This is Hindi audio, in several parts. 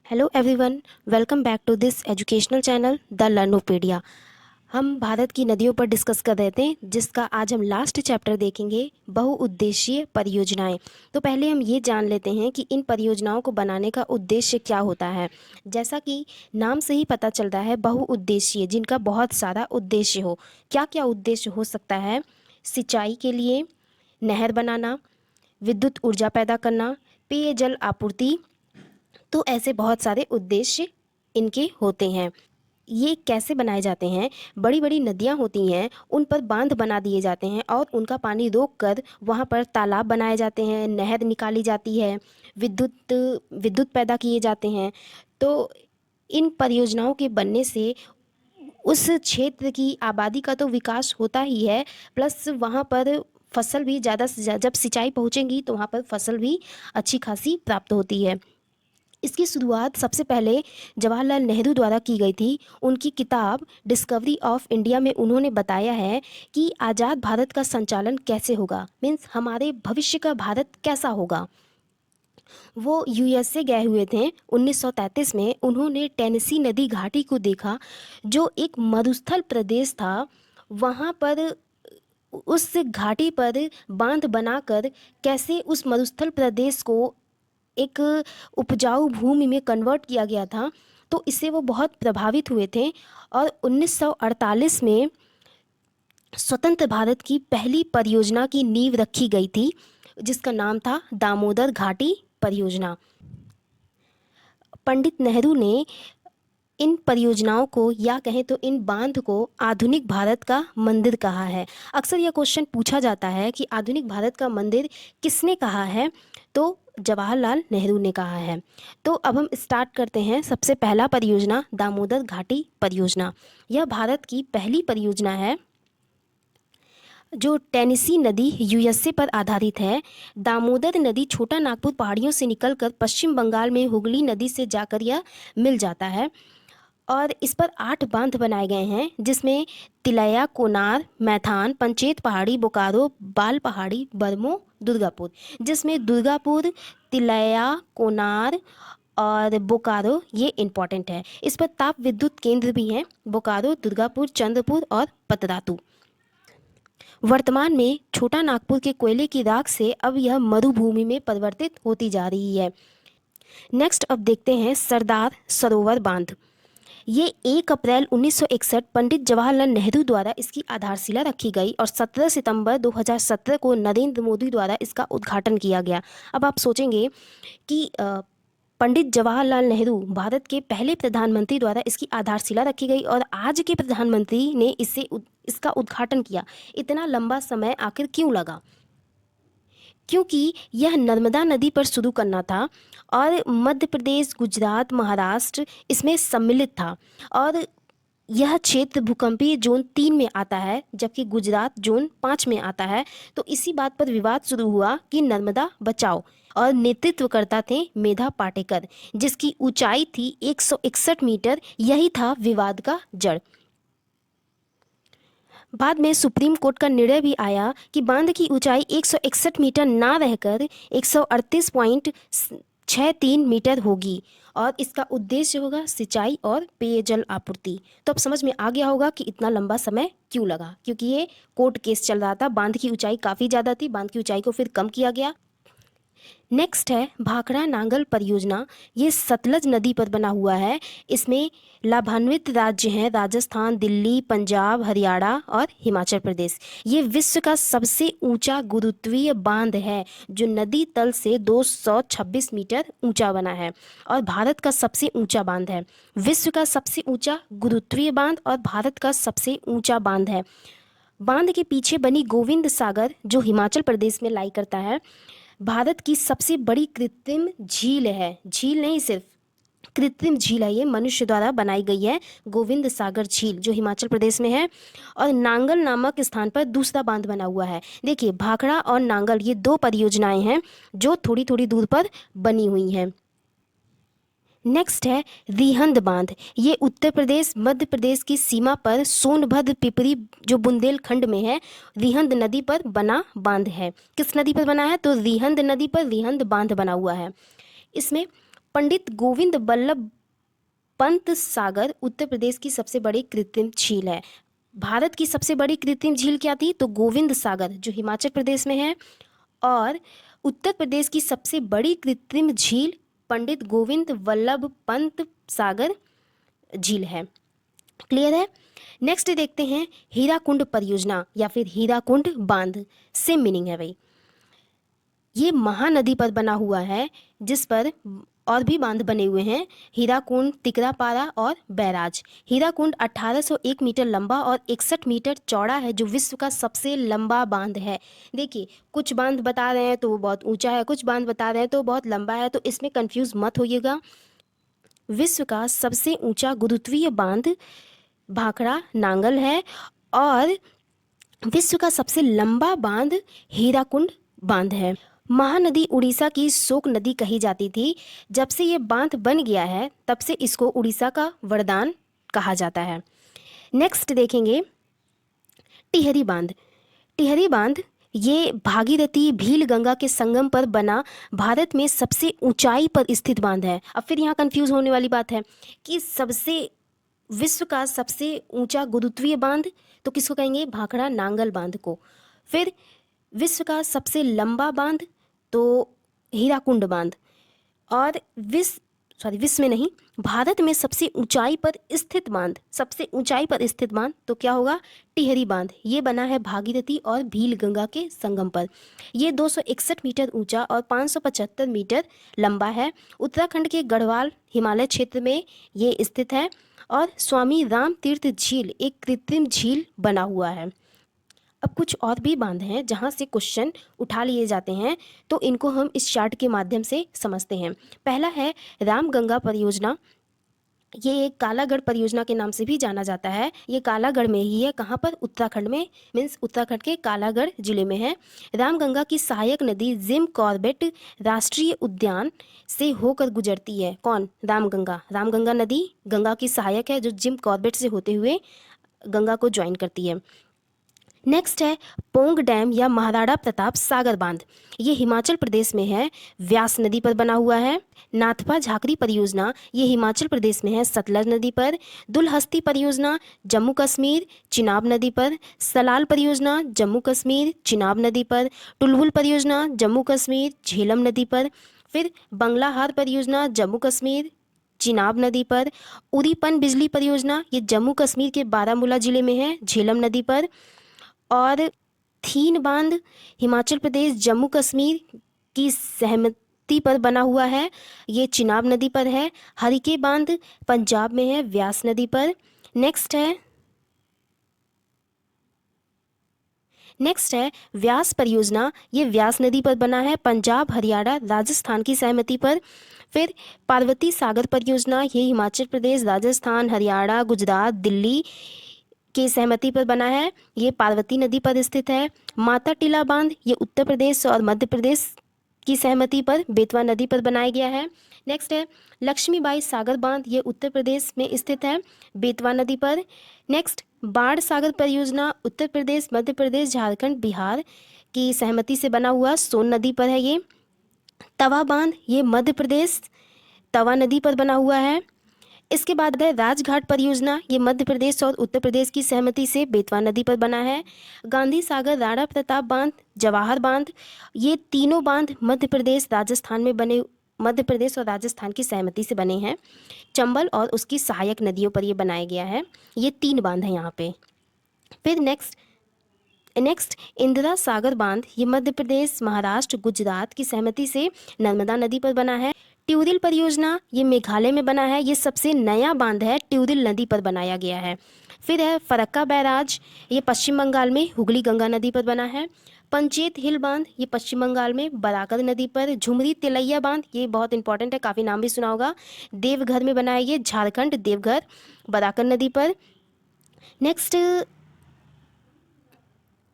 Hello everyone, welcome back to this educational channel the Learnopedia. हम भारत की नदियों पर डिस्कस कर रहे थे, जिसका आज हम लास्ट चैप्टर देखेंगे, बहुउद्देशीय परियोजनाएं। तो पहले हम ये जान लेते हैं कि इन परियोजनाओं को बनाने का उद्देश्य क्या होता है। जैसा कि नाम से ही पता चलता है, बहुउद्देशीय, जिनका बहुत सारा उद्देश्य हो। क्या क्या उद्देश्य हो सकता है? सिंचाई के लिए नहर बनाना, विद्युत ऊर्जा पैदा करना, पेयजल आपूर्ति। तो ऐसे बहुत सारे उद्देश्य इनके होते हैं। ये कैसे बनाए जाते हैं? बड़ी बड़ी नदियाँ होती हैं, उन पर बांध बना दिए जाते हैं और उनका पानी रोक कर वहाँ पर तालाब बनाए जाते हैं, नहर निकाली जाती है, विद्युत विद्युत पैदा किए जाते हैं। तो इन परियोजनाओं के बनने से उस क्षेत्र की आबादी का तो विकास होता ही है, प्लस वहाँ पर फसल भी ज़्यादा से ज़्यादा, जब सिंचाई पहुँचेंगी तो वहाँ पर फसल भी अच्छी खासी प्राप्त होती है। इसकी शुरुआत सबसे पहले जवाहरलाल नेहरू द्वारा की गई थी। उनकी किताब डिस्कवरी ऑफ इंडिया में उन्होंने बताया है कि आज़ाद भारत का संचालन कैसे होगा, मीन्स हमारे भविष्य का भारत कैसा होगा। वो यूएसए गए हुए थे 1933 में। उन्होंने टेनेसी नदी घाटी को देखा, जो एक मरुस्थल प्रदेश था। वहाँ पर उस घाटी पर बांध बनाकर कैसे उस मरुस्थल प्रदेश को एक उपजाऊ भूमि में कन्वर्ट किया गया था। तो इससे वो बहुत प्रभावित हुए थे और 1948 में स्वतंत्र भारत की पहली परियोजना की नींव रखी गई थी, जिसका नाम था दामोदर घाटी परियोजना। पंडित नेहरू ने इन परियोजनाओं को, या कहें तो इन बांध को, आधुनिक भारत का मंदिर कहा है। अक्सर यह क्वेश्चन पूछा जाता है कि आधुनिक भारत का मंदिर किसने कहा है? तो जवाहरलाल नेहरू ने कहा है। तो अब हम स्टार्ट करते हैं। सबसे पहला परियोजना दामोदर घाटी परियोजना। यह भारत की पहली परियोजना है जो टेनेसी नदी यूएसए पर आधारित है। दामोदर नदी छोटा नागपुर पहाड़ियों से निकलकर पश्चिम बंगाल में हुगली नदी से जाकर यह मिल जाता है और इस पर 8 बांध बनाए गए हैं, जिसमें तिलैया, कोनार, मैथान, पंचेत पहाड़ी, बोकारो, बाल पहाड़ी, बरमो, दुर्गापुर। जिसमें दुर्गापुर, तिलैया, कोनार और बोकारो ये इम्पॉर्टेंट है। इस पर ताप विद्युत केंद्र भी हैं, बोकारो, दुर्गापुर, चंद्रपुर और पतरातू। वर्तमान में छोटा नागपुर के कोयले की राख से अब यह मरुभूमि में परिवर्तित होती जा रही है। नेक्स्ट अब देखते हैं सरदार सरोवर बांध। ये 1 अप्रैल 1961 पंडित जवाहरलाल नेहरू द्वारा इसकी आधारशिला रखी गई और 17 सितंबर 2017 को नरेंद्र मोदी द्वारा इसका उद्घाटन किया गया। अब आप सोचेंगे कि पंडित जवाहरलाल नेहरू, भारत के पहले प्रधानमंत्री, द्वारा इसकी आधारशिला रखी गई और आज के प्रधानमंत्री ने इसका उद्घाटन किया। इतना लंबा समय आखिर क्यों लगा? क्योंकि यह नर्मदा नदी पर शुरू करना था और मध्य प्रदेश, गुजरात, महाराष्ट्र इसमें सम्मिलित था और यह क्षेत्र भूकंपीय जोन 3 में आता है, जबकि गुजरात जोन 5 में आता है। तो इसी बात पर विवाद शुरू हुआ कि नर्मदा बचाओ, और नेतृत्व करता थे मेधा पाटेकर, जिसकी ऊंचाई थी 161 मीटर। यही था विवाद का जड़। बाद में सुप्रीम कोर्ट का निर्णय भी आया कि बांध की ऊंचाई 161 मीटर ना रहकर 138.63 मीटर होगी और इसका उद्देश्य होगा सिंचाई और पेयजल आपूर्ति। तो अब समझ में आ गया होगा कि इतना लंबा समय क्यों लगा, क्योंकि ये कोर्ट केस चल रहा था। बांध की ऊंचाई काफ़ी ज़्यादा थी, बांध की ऊंचाई को फिर कम किया गया। नेक्स्ट है भाखड़ा नांगल परियोजना। ये सतलज नदी पर बना हुआ है। इसमें लाभान्वित राज्य हैं राजस्थान, दिल्ली, पंजाब, हरियाणा और हिमाचल प्रदेश। ये विश्व का सबसे ऊंचा गुरुत्वीय बांध है, जो नदी तल से 226 मीटर ऊंचा बना है और भारत का सबसे ऊंचा बांध है। विश्व का सबसे ऊंचा गुरुत्वीय बांध और भारत का सबसे ऊंचा बांध है। बांध के पीछे बनी गोविंद सागर, जो हिमाचल प्रदेश में लाई करता है, भारत की सबसे बड़ी कृत्रिम झील है। झील नहीं, सिर्फ कृत्रिम झील है, ये मनुष्य द्वारा बनाई गई है। गोविंद सागर झील जो हिमाचल प्रदेश में है और नांगल नामक स्थान पर दूसरा बांध बना हुआ है। देखिए, भाखड़ा और नांगल ये 2 परियोजनाएं हैं जो थोड़ी थोड़ी दूर पर बनी हुई हैं। नेक्स्ट है रिहंद बांध। ये उत्तर प्रदेश मध्य प्रदेश की सीमा पर सोनभद्र पिपरी, जो बुंदेलखंड में है, रिहंद नदी पर बना बांध है। किस नदी पर बना है? तो रिहंद नदी पर रिहंद बांध बना हुआ है। इसमें पंडित गोविंद बल्लभ पंत सागर उत्तर प्रदेश की सबसे बड़ी कृत्रिम झील है। भारत की सबसे बड़ी कृत्रिम झील क्या थी? तो गोविंद सागर, जो हिमाचल प्रदेश में है। और उत्तर प्रदेश की सबसे बड़ी कृत्रिम झील पंडित गोविंद वल्लभ पंत सागर झील है। क्लियर है? नेक्स्ट देखते हैं हीराकुंड परियोजना या फिर हीराकुंड बांध। सेम मीनिंग है भाई। ये महानदी पर बना हुआ है, जिस पर और भी बांध बने हुए हैं, हीराकुंड, तिकरापारा और बैराज। हीराकुंड 1801 मीटर लंबा और 61 मीटर चौड़ा है, जो विश्व का सबसे लंबा बांध है। देखिए, कुछ बांध बता रहे हैं तो वो बहुत ऊंचा है, कुछ बांध बता रहे हैं तो बहुत लंबा है, तो इसमें कंफ्यूज मत होइएगा। विश्व का सबसे ऊंचा गुरुत्वीय बांध भाखड़ा नांगल है और विश्व का सबसे लंबा बांध हीराकुंड बांध है। महानदी उड़ीसा की शोक नदी कही जाती थी। जब से ये बांध बन गया है, तब से इसको उड़ीसा का वरदान कहा जाता है। नेक्स्ट देखेंगे टिहरी बांध। टिहरी बांध ये भागीरथी भील गंगा के संगम पर बना भारत में सबसे ऊंचाई पर स्थित बांध है। अब फिर यहाँ कंफ्यूज होने वाली बात है कि सबसे विश्व का सबसे ऊंचा गुरुत्वीय बांध तो किसको कहेंगे? भाखड़ा नांगल बांध को। फिर विश्व का सबसे लंबा बांध तो हीराकुंड बांध। और विश्व में नहीं, भारत में सबसे ऊंचाई पर स्थित बांध, सबसे ऊंचाई पर स्थित बांध तो क्या होगा? टिहरी बांध। ये बना है भागीरथी और भील गंगा के संगम पर। ये 261 मीटर ऊंचा और 575 मीटर लंबा है। उत्तराखंड के गढ़वाल हिमालय क्षेत्र में ये स्थित है और स्वामी राम तीर्थ झील एक कृत्रिम झील बना हुआ है। अब कुछ और भी बांध हैं जहाँ से क्वेश्चन उठा लिए जाते हैं, तो इनको हम इस चार्ट के माध्यम से समझते हैं। पहला है रामगंगा परियोजना। ये एक कालागढ़ परियोजना के नाम से भी जाना जाता है। ये कालागढ़ में ही है। कहाँ पर? उत्तराखंड में, मीन्स उत्तराखंड के कालागढ़ जिले में है। रामगंगा की सहायक नदी जिम कॉर्बेट राष्ट्रीय उद्यान से होकर गुजरती है। कौन? रामगंगा। रामगंगा नदी गंगा की सहायक है, जो जिम कॉर्बेट से होते हुए गंगा को ज्वाइन करती है। नेक्स्ट है पोंग डैम या महाराणा प्रताप सागर बांध। ये हिमाचल प्रदेश में है, व्यास नदी पर बना हुआ है। नाथपा झाकरी परियोजना ये हिमाचल प्रदेश में है, सतलज नदी पर। दुलहस्ती परियोजना जम्मू कश्मीर, चिनाब नदी पर। सलाल परियोजना जम्मू कश्मीर, चिनाब नदी पर। टुलहुल परियोजना जम्मू कश्मीर, झेलम नदी पर। फिर बंगलाहार परियोजना जम्मू कश्मीर, चिनाब नदी पर। उरीपन बिजली परियोजना ये जम्मू कश्मीर के बारामूला जिले में है, झेलम नदी पर। और थीन बांध हिमाचल प्रदेश जम्मू कश्मीर की सहमति पर बना हुआ है, ये चिनाब नदी पर है। हरिके बांध पंजाब में है, व्यास नदी पर। नेक्स्ट है व्यास परियोजना, ये व्यास नदी पर बना है, पंजाब, हरियाणा, राजस्थान की सहमति पर। फिर पार्वती सागर परियोजना ये हिमाचल प्रदेश, राजस्थान, हरियाणा, गुजरात, दिल्ली की सहमति पर बना है, ये पार्वती नदी पर स्थित है। माता टीला बांध ये उत्तर प्रदेश और मध्य प्रदेश की सहमति पर बेतवा नदी पर बनाया गया है। नेक्स्ट है लक्ष्मीबाई सागर बांध, ये उत्तर प्रदेश में स्थित है, बेतवा नदी पर। नेक्स्ट बाढ़ सागर परियोजना उत्तर प्रदेश, मध्य प्रदेश, झारखंड, बिहार की सहमति से बना हुआ सोन नदी पर है ये। तवा बांध ये मध्य प्रदेश, तवा नदी पर बना हुआ है। इसके बाद है राजघाट परियोजना, ये मध्य प्रदेश और उत्तर प्रदेश की सहमति से बेतवा नदी पर बना है। गांधी सागर, राणा प्रताप बांध, जवाहर बांध, ये तीनों बांध मध्य प्रदेश, राजस्थान में बने, मध्य प्रदेश और राजस्थान की सहमति से बने हैं। चंबल और उसकी सहायक नदियों पर ये बनाया गया है। ये 3 बांध हैं यहाँ पे। फिर नेक्स्ट इंदिरा सागर बांध, ये मध्य प्रदेश, महाराष्ट्र, गुजरात की सहमति से नर्मदा नदी पर बना है। ट्यूरिल परियोजना ये मेघालय में बना है, ये सबसे नया बांध है, ट्यूरिल नदी पर बनाया गया है। फिर है फरक्का बैराज, ये पश्चिम बंगाल में हुगली गंगा नदी पर बना है। पंचेत हिल बांध ये पश्चिम बंगाल में बराकर नदी पर। झुमरी तिलैया बांध ये बहुत इंपॉर्टेंट है, काफ़ी नाम भी सुना होगा, देवघर में बनाया, ये झारखंड, देवघर, बराकर नदी पर।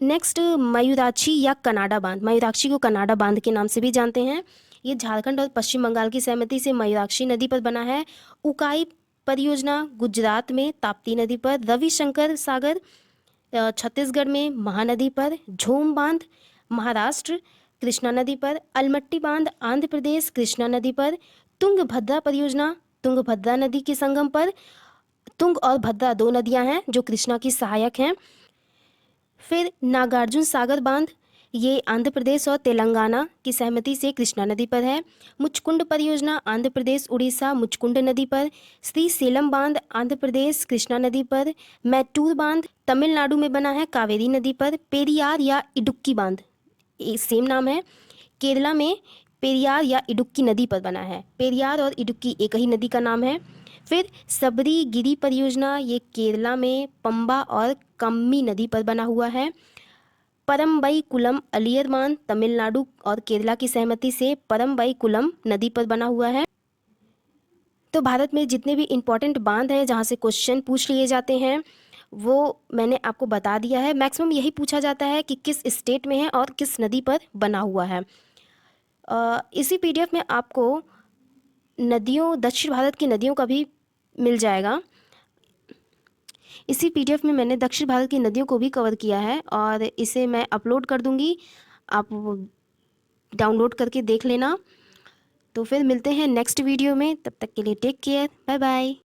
नेक्स्ट मयूराक्षी या कनाडा बांध, मयूराक्षी को कनाडा बांध के नाम से भी जानते हैं, ये झारखंड और पश्चिम बंगाल की सहमति से मयूराक्षी नदी पर बना है। उकाई परियोजना गुजरात में ताप्ती नदी पर। रविशंकर सागर छत्तीसगढ़ में महानदी पर। झोम बांध महाराष्ट्र, कृष्णा नदी पर। अलमट्टी बांध आंध्र प्रदेश, कृष्णा नदी पर। तुंगभद्रा परियोजना तुंगभद्रा नदी के संगम पर, तुंग और भद्रा दो नदियां हैं जो कृष्णा की सहायक हैं। फिर नागार्जुन सागर बांध, ये आंध्र प्रदेश और तेलंगाना की सहमति से कृष्णा नदी पर है। मुचकुंड परियोजना आंध्र प्रदेश उड़ीसा मुचकुंड नदी पर। श्रीसेलम बांध आंध्र प्रदेश कृष्णा नदी पर। मैटूर बांध तमिलनाडु में बना है कावेरी नदी पर। पेरियार या इडुक्की बांध, ये सेम नाम है, केरला में पेरियार या इडुक्की नदी पर बना है। पेरियार और इडुक्की एक ही नदी का नाम है। फिर सबरीगिरी परियोजना, ये केरला में पंबा और कम्मी नदी पर बना हुआ है। परम्बईकुलम अलियर बांध तमिलनाडु और केरला की सहमति से परम्बईकुलम नदी पर बना हुआ है। तो भारत में जितने भी इम्पोर्टेंट बांध हैं जहाँ से क्वेश्चन पूछ लिए जाते हैं वो मैंने आपको बता दिया है। मैक्सिमम यही पूछा जाता है कि किस स्टेट में है और किस नदी पर बना हुआ है। इसी पीडीएफ में आपको नदियों, दक्षिण भारत की नदियों का भी मिल जाएगा। इसी पीडीएफ में मैंने दक्षिण भारत की नदियों को भी कवर किया है और इसे मैं अपलोड कर दूंगी, आप डाउनलोड करके देख लेना। तो फिर मिलते हैं नेक्स्ट वीडियो में, तब तक के लिए टेक केयर, बाय बाय।